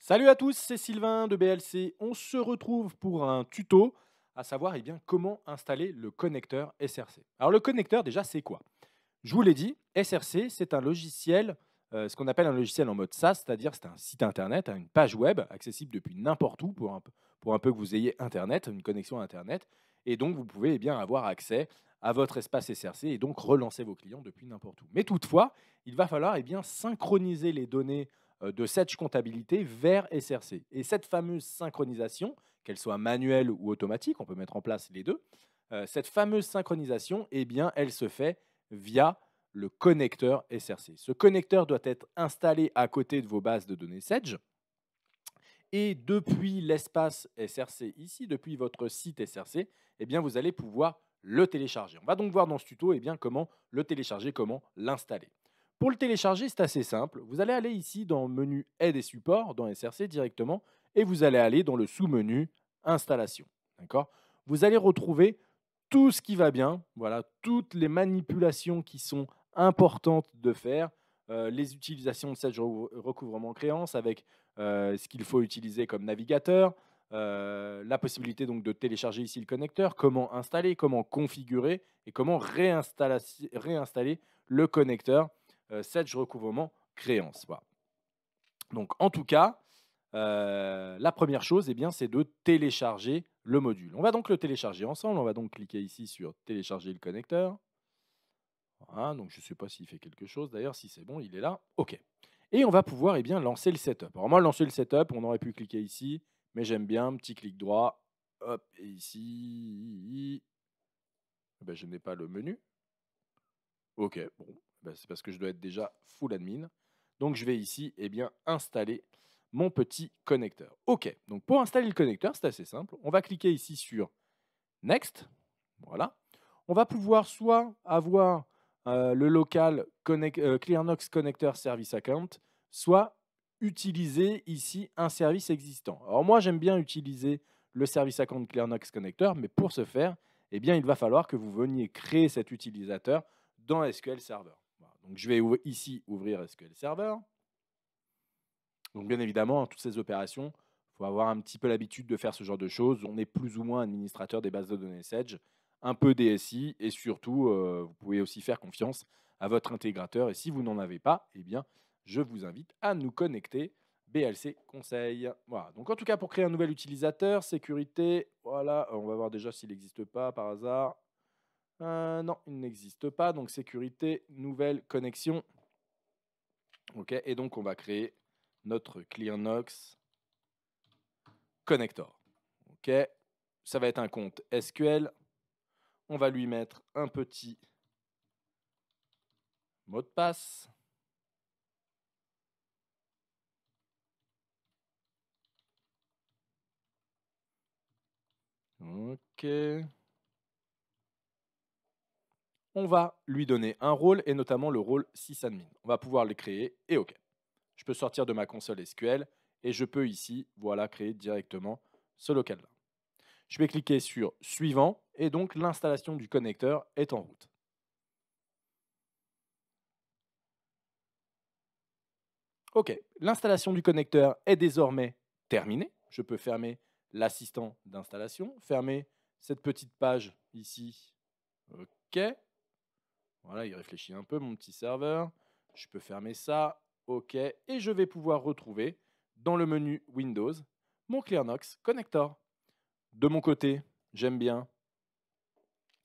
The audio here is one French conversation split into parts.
Salut à tous, c'est Sylvain de BLC. On se retrouve pour un tuto, à savoir comment installer le connecteur SRC. Alors le connecteur, déjà, c'est quoi? Je vous l'ai dit, SRC, c'est un logiciel, ce qu'on appelle un logiciel en mode SaaS, c'est-à-dire c'est un site internet, hein, une page web accessible depuis n'importe où pour un peu que vous ayez Internet, une connexion à Internet. Et donc, vous pouvez avoir accès à votre espace SRC et donc relancer vos clients depuis n'importe où. Mais toutefois, il va falloir synchroniser les données de Sedge Comptabilité vers SRC. Et cette fameuse synchronisation, qu'elle soit manuelle ou automatique, on peut mettre en place les deux, cette fameuse synchronisation, elle se fait via le connecteur SRC. Ce connecteur doit être installé à côté de vos bases de données Sedge. Et depuis l'espace SRC ici, depuis votre site SRC, vous allez pouvoir le télécharger. On va donc voir dans ce tuto comment le télécharger, comment l'installer. Pour le télécharger, c'est assez simple. Vous allez aller ici dans le menu Aide et support, dans SRC directement, et vous allez aller dans le sous-menu Installation. D'accord? Vous allez retrouver tout ce qui va bien, voilà, toutes les manipulations qui sont importantes de faire, les utilisations de Sedge recouvrement créance avec ce qu'il faut utiliser comme navigateur, la possibilité donc de télécharger ici le connecteur, comment installer, comment configurer et comment réinstaller le connecteur Sedge recouvrement créance. Voilà. Donc en tout cas, la première chose, c'est de télécharger le module. On va donc le télécharger ensemble. On va donc cliquer ici sur télécharger le connecteur. Voilà, donc je ne sais pas s'il fait quelque chose. D'ailleurs, si c'est bon, il est là. OK. Et on va pouvoir lancer le setup. Alors moi, lancer le setup, on aurait pu cliquer ici, mais j'aime bien, petit clic droit. Hop, et ici, je n'ai pas le menu. OK, bon, c'est parce que je dois être déjà full admin. Donc je vais ici installer mon petit connecteur. OK, donc pour installer le connecteur, c'est assez simple. On va cliquer ici sur Next. Voilà. On va pouvoir soit avoir le local ClearNox Connector Service Account, soit utiliser ici un service existant. Alors moi, j'aime bien utiliser le service account ClearNox Connector, mais pour ce faire, il va falloir que vous veniez créer cet utilisateur dans SQL Server. Voilà. Donc je vais ici ouvrir SQL Server. Donc bien évidemment, toutes ces opérations, il faut avoir un petit peu l'habitude de faire ce genre de choses. On est plus ou moins administrateur des bases de données Sedge, un peu DSI et surtout, vous pouvez aussi faire confiance à votre intégrateur. Et si vous n'en avez pas, je vous invite à nous connecter. BLC Conseil. Voilà. Donc en tout cas, pour créer un nouvel utilisateur, sécurité, voilà, on va voir déjà s'il n'existe pas par hasard. Non, il n'existe pas. Donc sécurité, nouvelle connexion. OK, et donc on va créer notre ClearNox Connector. OK, ça va être un compte SQL. On va lui mettre un petit mot de passe. OK. On va lui donner un rôle et notamment le rôle sysadmin. On va pouvoir le créer et OK. Je peux sortir de ma console SQL et je peux ici, voilà, créer directement ce local-là. Je vais cliquer sur Suivant et donc l'installation du connecteur est en route. OK, l'installation du connecteur est désormais terminée. Je peux fermer l'assistant d'installation, fermer cette petite page ici. OK. Voilà, il réfléchit un peu, mon petit serveur. Je peux fermer ça. OK. Et je vais pouvoir retrouver dans le menu Windows mon ClearNox Connector. De mon côté, j'aime bien.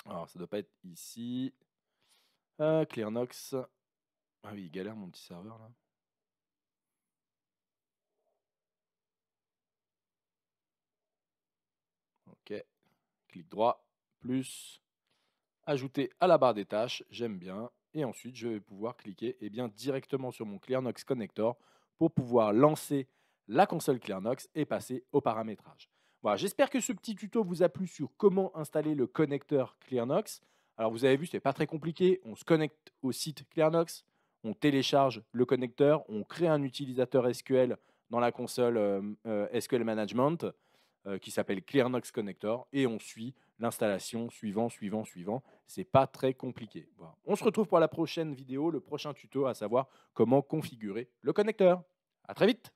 Alors, ça ne doit pas être ici. ClearNox. Ah oui, il galère mon petit serveur là. OK. Clic droit, plus, ajouter à la barre des tâches, j'aime bien. Et ensuite, je vais pouvoir cliquer directement sur mon ClearNox Connector pour pouvoir lancer la console ClearNox et passer au paramétrage. Voilà, j'espère que ce petit tuto vous a plu sur comment installer le connecteur ClearNox. Alors, vous avez vu, ce n'est pas très compliqué. On se connecte au site ClearNox, on télécharge le connecteur, on crée un utilisateur SQL dans la console SQL Management qui s'appelle ClearNox Connector et on suit l'installation suivant. C'est pas très compliqué. Voilà. On se retrouve pour la prochaine vidéo, le prochain tuto, à savoir comment configurer le connecteur. À très vite.